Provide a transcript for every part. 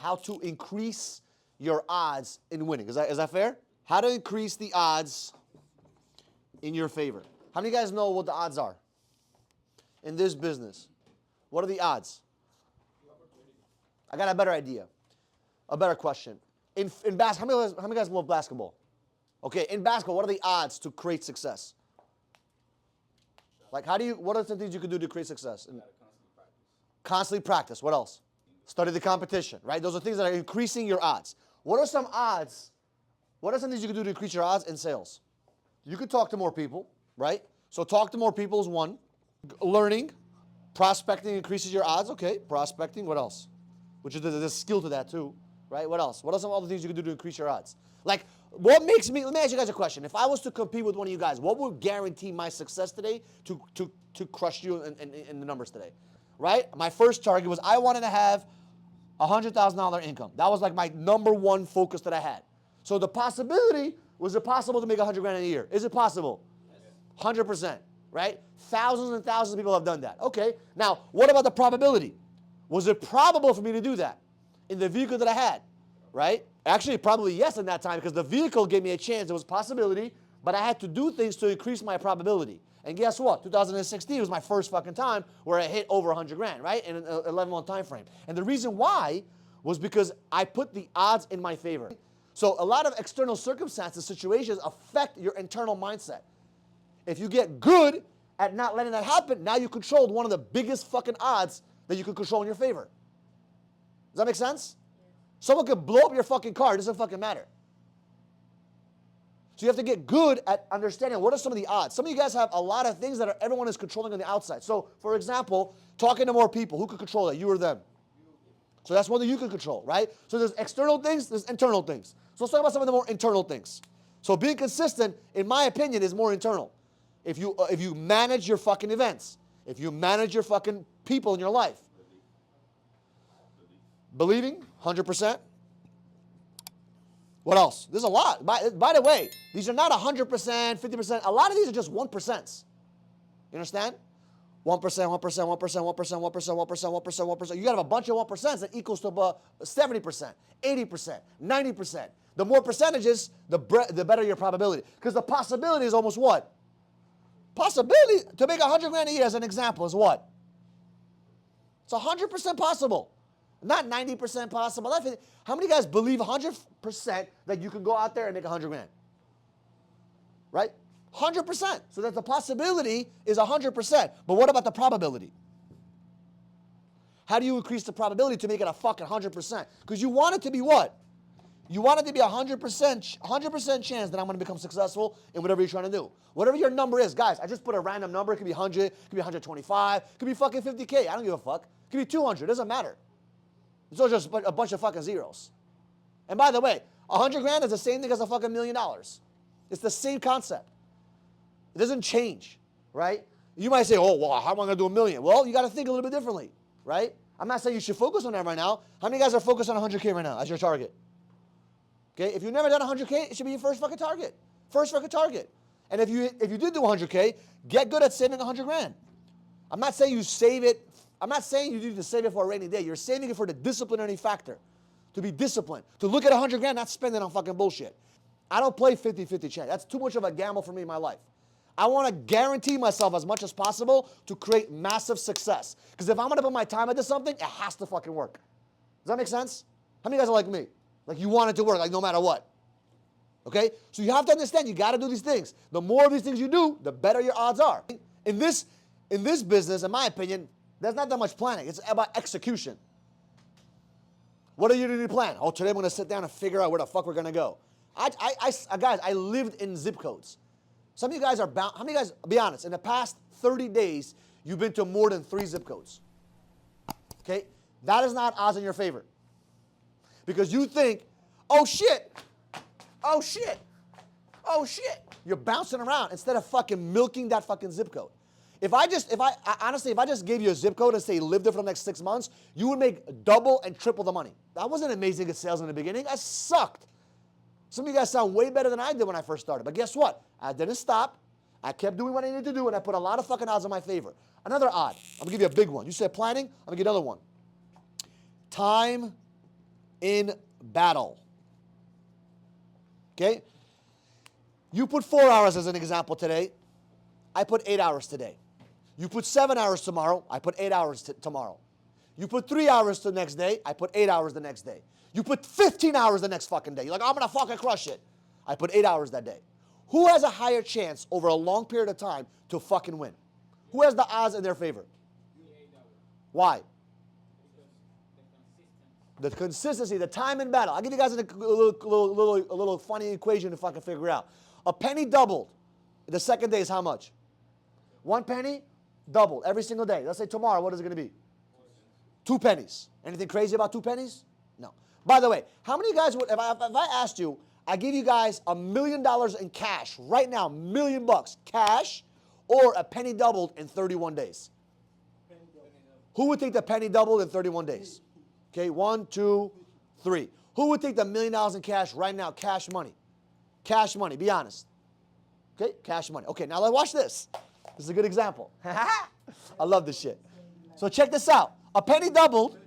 how to increase your odds in winning. Is that fair? How to increase the odds in your favor. How many of you guys know what the odds are in this business? What are the odds? I got a better idea. A better question. In basketball, how many guys love basketball? Okay, in basketball, what are the odds to create success? Like, what are the things you can do to create success? Constantly practice. What else? Study the competition, right? Those are things that are increasing your odds. What are some odds? What are some things you can do to increase your odds in sales? You could talk to more people, right? So talk to more people is one. Learning, prospecting increases your odds. Okay, prospecting. What else? Which is there's a skill to that too, right? What else? What are some other things you can do to increase your odds? Like, what makes me? Let me ask you guys a question. If I was to compete with one of you guys, what would guarantee my success today to crush you in the numbers today, right? My first target was I wanted to have $100,000 income. That was like my number one focus that I had. So the possibility, was it possible to make $100 grand in a year? Is it possible? 100%, right? Thousands and thousands of people have done that. Okay, now what about the probability? Was it probable for me to do that in the vehicle that I had, right? Actually, probably yes in that time because the vehicle gave me a chance. It was a possibility, but I had to do things to increase my probability. And guess what? 2016 was my first fucking time where I hit over 100 grand, right? In an 11-month time frame. And the reason why was because I put the odds in my favor. So a lot of external circumstances, situations affect your internal mindset. If you get good at not letting that happen, now you controlled one of the biggest fucking odds that you could control in your favor. Does that make sense? Yeah. Someone could blow up your fucking car. It doesn't fucking matter. So you have to get good at understanding what are some of the odds. Some of you guys have a lot of things that everyone is controlling on the outside. So, for example, talking to more people. Who could control that? You or them? So that's one that you can control, right? So there's external things, there's internal things. So let's talk about some of the more internal things. So being consistent, in my opinion, is more internal. If you manage your fucking events, if you manage your fucking people in your life. Believing, 100%. What else? There's a lot. By the way, these are not 100%, 50%. A lot of these are just 1%. You understand? 1%, 1%, 1%, 1%, 1%, 1%, 1%, 1%, 1%. You got to have a bunch of 1% that equals to 70%, 80%, 90%. The more percentages, the better your probability. Because the possibility is almost what? Possibility to make 100 grand a year as an example is what? It's 100% possible. Not 90% possible. How many guys believe 100% that you can go out there and make 100 grand? Right? 100%. So that the possibility is 100%. But what about the probability? How do you increase the probability to make it a fucking 100%? Because you want it to be what? You want it to be 100% chance that I'm going to become successful in whatever you're trying to do. Whatever your number is. Guys, I just put a random number. It could be 100. It could be 125. It could be fucking 50K. I don't give a fuck. It could be 200. It doesn't matter. It's all just a bunch of fucking zeros. And by the way, 100 grand is the same thing as a fucking $1 million. It's the same concept. It doesn't change, right? You might say, oh, well, how am I going to do $1 million? Well, you got to think a little bit differently, right? I'm not saying you should focus on that right now. How many guys are focused on 100K right now as your target? Okay, if you've never done 100K, it should be your first fucking target. First fucking target. And if you did do 100K, get good at saving 100 grand. I'm not saying you save it. I'm not saying you need to save it for a rainy day. You're saving it for the disciplinary factor. To be disciplined. To look at 100 grand, not spend it on fucking bullshit. I don't play 50-50 chance. That's too much of a gamble for me in my life. I want to guarantee myself as much as possible to create massive success. Because if I'm going to put my time into something, it has to fucking work. Does that make sense? How many guys are like me? Like you want it to work, like no matter what. Okay? So you have to understand, you got to do these things. The more of these things you do, the better your odds are. In this business, in my opinion, there's not that much planning. It's about execution. What do you need to plan? Oh, today I'm going to sit down and figure out where the fuck we're going to go. Guys, I lived in zip codes. Some of you guys are bound. How many guys, be honest, in the past 30 days, you've been to more than 3 zip codes? Okay? That is not odds in your favor. Because you think, oh shit, oh shit, oh shit. You're bouncing around instead of fucking milking that fucking zip code. Honestly, if I just gave you a zip code and say live there for the next 6 months, you would make double and triple the money. I wasn't amazing at sales in the beginning. I sucked. Some of you guys sound way better than I did when I first started. But guess what? I didn't stop. I kept doing what I needed to do, and I put a lot of fucking odds in my favor. Another odd. I'm going to give you a big one. You said planning. I'm going to give you another one. Time in battle. Okay? You put 4 hours as an example today. I put 8 hours today. You put 7 hours tomorrow. I put 8 hours tomorrow. You put 3 hours the next day. I put 8 hours the next day. You put 15 hours the next fucking day. You're like, I'm going to fucking crush it. I put 8 hours that day. Who has a higher chance over a long period of time to fucking win? Who has the odds in their favor? Why? The consistency, the time in battle. I'll give you guys a little funny equation if I can figure it out. A penny doubled. The second day is how much? 1 penny doubled every single day. Let's say tomorrow, what is it going to be? 2 pennies. Anything crazy about 2 pennies? No. By the way, how many guys would, if I asked you, I give you guys $1 million in cash right now, $1,000,000 cash, or a penny doubled in 31 days? Who would think the penny doubled in 31 days? Okay, 1, 2, 3. Who would think the $1 million in cash right now, cash money? Cash money, be honest. Okay, cash money. Okay, now let's watch this. This is a good example. I love this shit. So check this out. A penny doubled.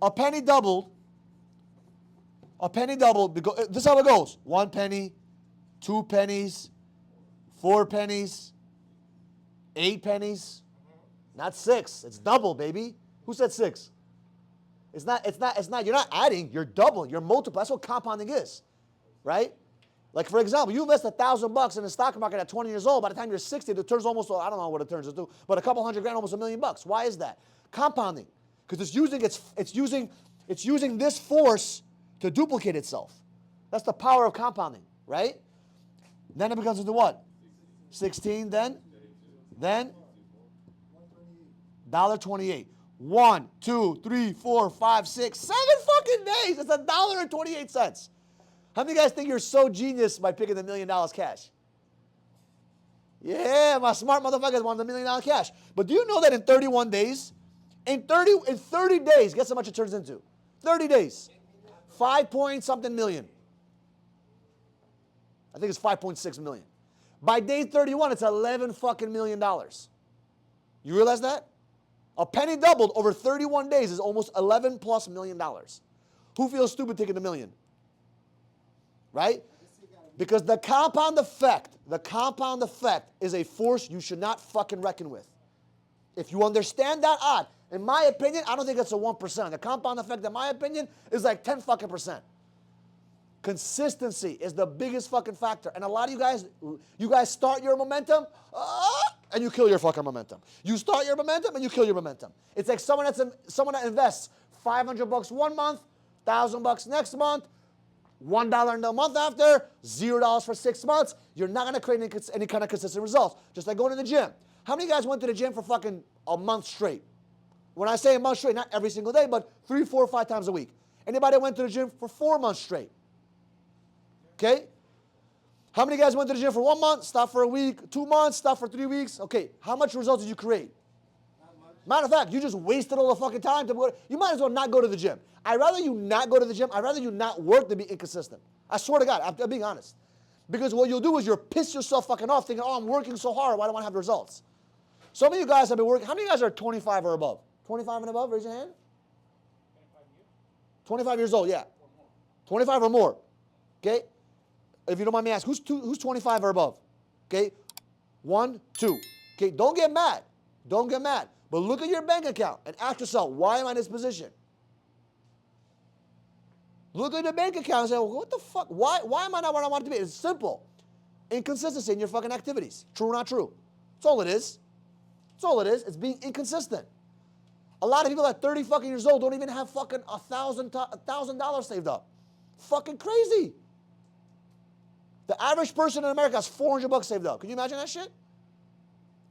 A penny doubled. A penny doubled. This is how it goes. 1 penny, 2 pennies, 4 pennies, 8 pennies. Not 6. It's double, baby. Who said 6? It's not, you're not adding, you're doubling, you're multiplying. That's what compounding is, right? Like, for example, you invest $1,000 in the stock market at 20 years old. By the time you're 60, it turns almost, I don't know what it turns into, but a couple $100,000, almost $1 million. Why is that? Compounding. Because it's using this force to duplicate itself. That's the power of compounding, right? Then it becomes into what? 16, then $1.28. 1, 2, 3, 4, 5, 6, 7 fucking days. It's $1.28. How many of you guys think you're so genius by picking the $1 million cash? Yeah, my smart motherfuckers want the $1 million cash. But do you know that in 31 days, in 30 days, guess how much it turns into? 30 days. 5 point something million. I think it's 5.6 million. By day 31, it's $11 fucking million. You realize that? A penny doubled over 31 days is almost $11 plus million. Who feels stupid taking $1 million? Right? Because the compound effect is a force you should not fucking reckon with. If you understand that odd, in my opinion, I don't think it's a 1%. The compound effect, in my opinion, is like 10 fucking percent. Consistency is the biggest fucking factor. And a lot of you guys start your momentum, and you kill your fucking momentum. You start your momentum and you kill your momentum. It's like someone that invests $500 one month, $1,000 next month, $1 in the month after, $0 for 6 months. You're not going to create any kind of consistent results. Just like going to the gym. How many guys went to the gym for fucking a month straight? When I say a month straight, not every single day, but 3, 4, 5 times a week. Anybody went to the gym for 4 months straight? Okay? How many guys went to the gym for 1 month, stopped for a week, 2 months, stopped for 3 weeks? Okay, how much results did you create? Not much. Matter of fact, you just wasted all the fucking time to go. You might as well not go to the gym. I'd rather you not go to the gym. I'd rather you not work than be inconsistent. I swear to God, I'm being honest. Because what you'll do is you'll piss yourself fucking off thinking, oh, I'm working so hard, why don't I have results? Some of you guys have been working. How many of you guys are 25 or above? 25 and above, raise your hand. 25 years old, yeah. 25 or more, okay? If you don't mind me asking, who's 25 or above? Okay, 1, 2. Okay, don't get mad. Don't get mad. But look at your bank account and ask yourself, why am I in this position? Look at the bank account and say, well, what the fuck? Why am I not where I want to be? It's simple. Inconsistency in your fucking activities. True or not true? That's all it is. That's all it is. It's being inconsistent. A lot of people at 30 fucking years old don't even have fucking $1,000 saved up. Fucking crazy. The average person in America has $400 saved up. Can you imagine that shit?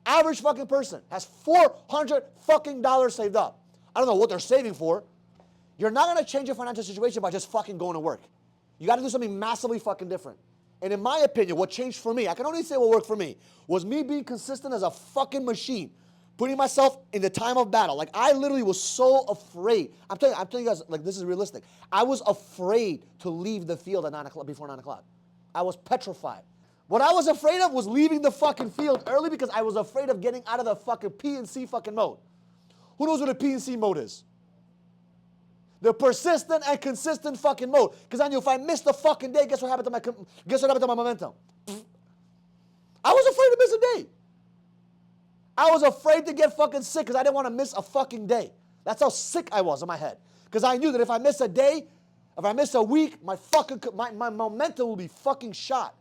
Average fucking person has $400 fucking dollars saved up. I don't know what they're saving for. You're not going to change your financial situation by just fucking going to work. You got to do something massively fucking different. And in my opinion, what changed for me, I can only say what worked for me, was me being consistent as a fucking machine. Putting myself in the time of battle. Like, I literally was so afraid. I'm telling you guys, like, this is realistic. I was afraid to leave the field at 9 o'clock, before 9 o'clock. I was petrified. What I was afraid of was leaving the fucking field early because I was afraid of getting out of the fucking P and C fucking mode. Who knows what a P and C mode is? The persistent and consistent fucking mode. Because I knew if I missed a fucking day, guess what happened to my momentum? I was afraid to miss a day. I was afraid to get fucking sick because I didn't want to miss a fucking day. That's how sick I was in my head. Because I knew that if I miss a day, if I miss a week, my momentum will be fucking shot.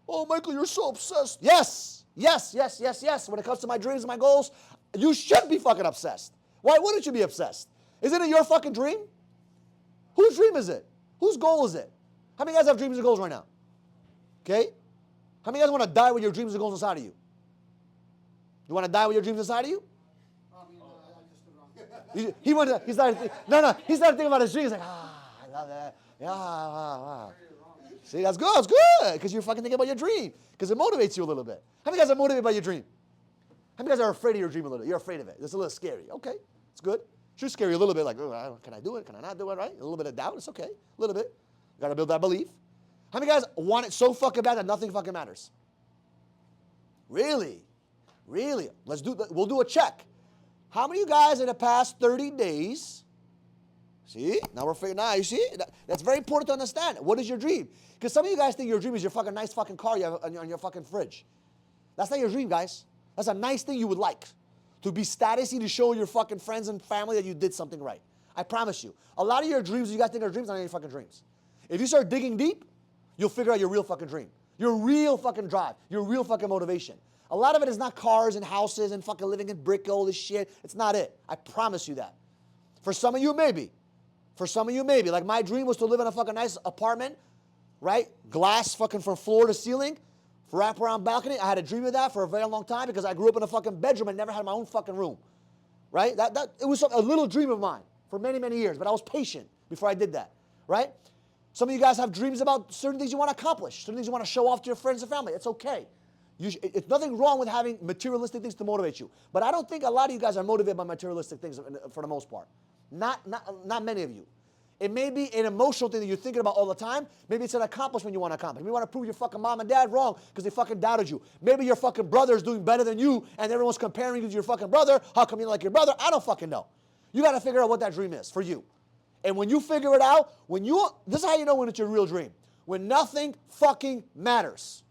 Oh, Michael, you're so obsessed. Yes. When it comes to my dreams and my goals, you should be fucking obsessed. Why wouldn't you be obsessed? Isn't it your fucking dream? Whose dream is it? Whose goal is it? How many guys have dreams and goals right now? Okay? How many guys want to die with your dreams and goals inside of you? You want to die with your dreams inside of you? He started thinking about his dreams. He's like, I love that. See, that's good. That's good. Because you're fucking thinking about your dream. Because it motivates you a little bit. How many guys are motivated by your dream? How many guys are afraid of your dream a little bit? You're afraid of it. It's a little scary. Okay, it's good. Should scare you a little bit. Like, oh, can I do it? Can I not do it? Right? A little bit of doubt. It's okay. A little bit. You got to build that belief. How many guys want it so fucking bad that nothing fucking matters? Really? We'll do a check. How many of you guys in the past 30 days, see, now we're figuring out, you see, that's very important to understand. What is your dream? Because some of you guys think your dream is your fucking nice fucking car you have on your fucking fridge. That's not your dream, guys. That's a nice thing you would like. To be statusy, to show your fucking friends and family that you did something right. I promise you. A lot of your dreams, you guys think are dreams, not your fucking dreams. If you start digging deep, you'll figure out your real fucking dream. Your real fucking drive. Your real fucking motivation. A lot of it is not cars and houses and fucking living in brick, all this shit. It's not it. I promise you that. For some of you, maybe. Like my dream was to live in a fucking nice apartment, right? Glass fucking from floor to ceiling, wraparound balcony. I had a dream of that for a very long time because I grew up in a fucking bedroom and never had my own fucking room, right? It was a little dream of mine for many, many years, but I was patient before I did that, right? Some of you guys have dreams about certain things you want to accomplish, certain things you want to show off to your friends and family. It's okay. It's nothing wrong with having materialistic things to motivate you. But I don't think a lot of you guys are motivated by materialistic things for the most part. Not many of you. It may be an emotional thing that you're thinking about all the time. Maybe it's an accomplishment you want to accomplish. Maybe you want to prove your fucking mom and dad wrong because they fucking doubted you. Maybe your fucking brother is doing better than you and everyone's comparing you to your fucking brother. How come you're not like your brother? I don't fucking know. You got to figure out what that dream is for you. And when you figure it out, this is how you know when it's your real dream. When nothing fucking matters.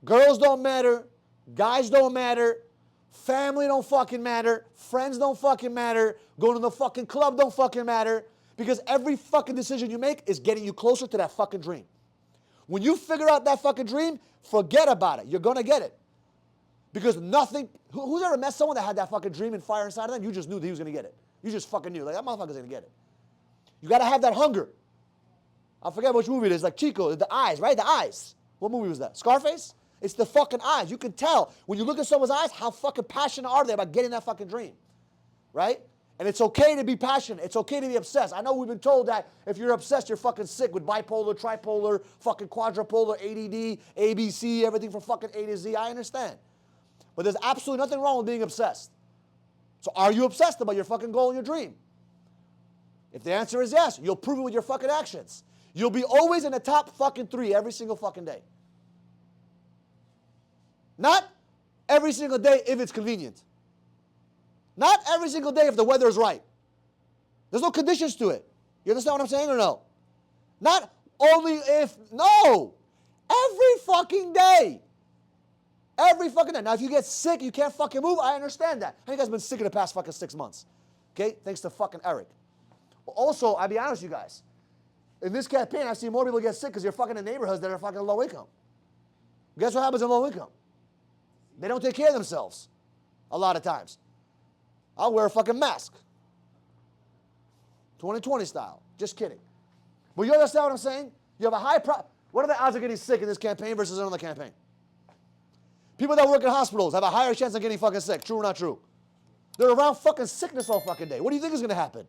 Girls don't matter. Guys don't matter. Family don't fucking matter. Friends don't fucking matter. Going to the fucking club don't fucking matter. Because every fucking decision you make is getting you closer to that fucking dream. When you figure out that fucking dream, forget about it. You're going to get it. Because nothing, who's ever met someone that had that fucking dream and fire inside of them? You just knew that he was going to get it. You just fucking knew. Like, that motherfucker's going to get it. You got to have that hunger. I forget which movie it is. Like Chico, the eyes, right? The eyes. What movie was that? Scarface? It's the fucking eyes. You can tell when you look at someone's eyes how fucking passionate are they about getting that fucking dream. Right? And it's okay to be passionate. It's okay to be obsessed. I know we've been told that if you're obsessed, you're fucking sick with bipolar, tripolar, fucking quadrupolar, ADD, ABC, everything from fucking A to Z. I understand. But there's absolutely nothing wrong with being obsessed. So are you obsessed about your fucking goal and your dream? If the answer is yes, you'll prove it with your fucking actions. You'll be always in the top fucking 3 every single fucking day. Not every single day if it's convenient. Not every single day if the weather is right. There's no conditions to it. You understand what I'm saying or no? Not only if, no. Every fucking day. Every fucking day. Now, if you get sick, you can't fucking move, I understand that. How many of you guys been sick in the past fucking 6 months? Okay? Thanks to fucking Eric. Also, I'll be honest with you guys. In this campaign, I see more people get sick because you're fucking in neighborhoods that are fucking low income. Guess what happens in low income? They don't take care of themselves a lot of times. I'll wear a fucking mask. 2020 style. Just kidding. But you understand what I'm saying? You have a high what are the odds of getting sick in this campaign versus another campaign? People that work in hospitals have a higher chance of getting fucking sick. True or not true? They're around fucking sickness all fucking day. What do you think is going to happen?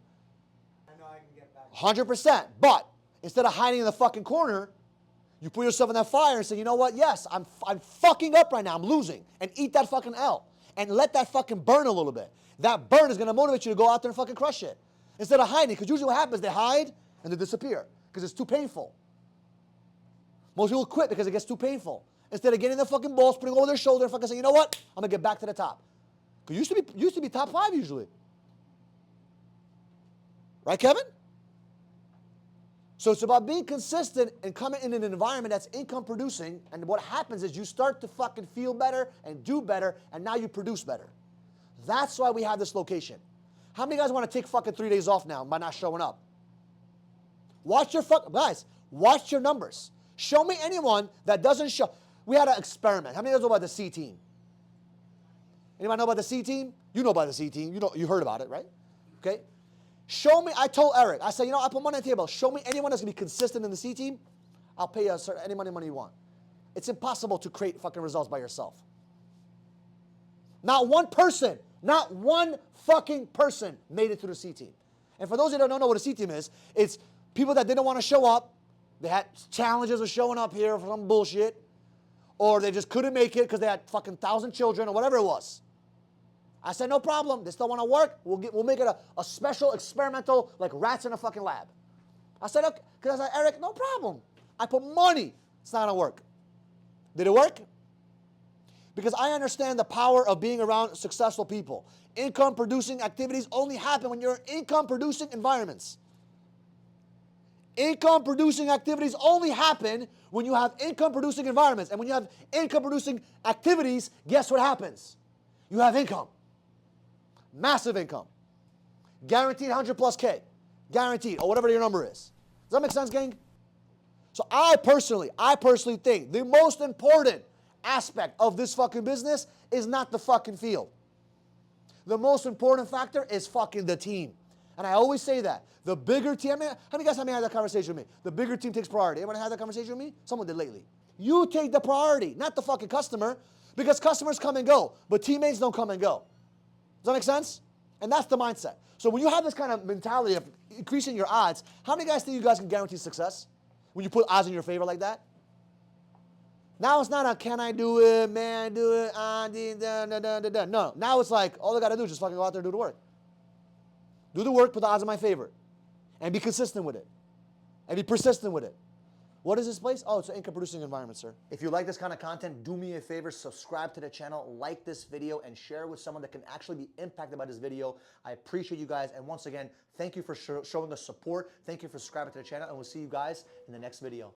I know I can get back. 100%. But instead of hiding in the fucking corner, you put yourself in that fire and say, you know what? Yes, I'm fucking up right now. I'm losing. And eat that fucking L. And let that fucking burn a little bit. That burn is going to motivate you to go out there and fucking crush it. Instead of hiding. Because usually what happens, they hide and they disappear. Because it's too painful. Most people quit because it gets too painful. Instead of getting their fucking balls, putting over their shoulder and fucking saying, you know what? I'm going to get back to the top. Because used to be top 5 usually. Right, Kevin? So it's about being consistent and coming in an environment that's income producing, and what happens is you start to fucking feel better and do better, and now you produce better. That's why we have this location. How many guys want to take fucking 3 days off now by not showing up? Watch your guys, watch your numbers. Show me anyone that doesn't show. We had an experiment. How many guys know about the C team? Anybody know about the C team? You know about the C team. You heard about it, right? Okay. Show me, I told Eric, I said, I put money on the table. Show me anyone that's going to be consistent in the C team. I'll pay you any money you want. It's impossible to create fucking results by yourself. Not one person, not one fucking person made it through the C team. And for those who don't know what a C team is, it's people that didn't want to show up. They had challenges of showing up here for some bullshit. Or they just couldn't make it because they had fucking 1,000 children or whatever it was. I said, no problem. They still want to work. We'll make it a special experimental, like rats in a fucking lab. I said, okay. Because I said, Eric, no problem. I put money. It's not going to work. Did it work? Because I understand the power of being around successful people. Income producing activities only happen when you're in income producing environments. Income producing activities only happen when you have income producing environments. And when you have income producing activities, guess what happens? You have income. Massive income. Guaranteed 100 plus K. Guaranteed, or whatever your number is. Does that make sense, gang? So I personally think the most important aspect of this fucking business is not the fucking field. The most important factor is fucking the team. And I always say that. The bigger team, how many guys have had that conversation with me? The bigger team takes priority. Anyone had that conversation with me? Someone did lately. You take the priority, not the fucking customer, because customers come and go, but teammates don't come and go. Does that make sense? And that's the mindset. So when you have this kind of mentality of increasing your odds, how many guys think you guys can guarantee success when you put odds in your favor like that? Now it's not a can I do it, man, do it, no. Now it's like all I got to do is just fucking go out there and do the work. Do the work, put the odds in my favor. And be consistent with it. And be persistent with it. What is this place? Oh, it's an income producing environment, sir. If you like this kind of content, do me a favor, subscribe to the channel, like this video, and share it with someone that can actually be impacted by this video. I appreciate you guys. And once again, thank you for showing us support. Thank you for subscribing to the channel, and we'll see you guys in the next video.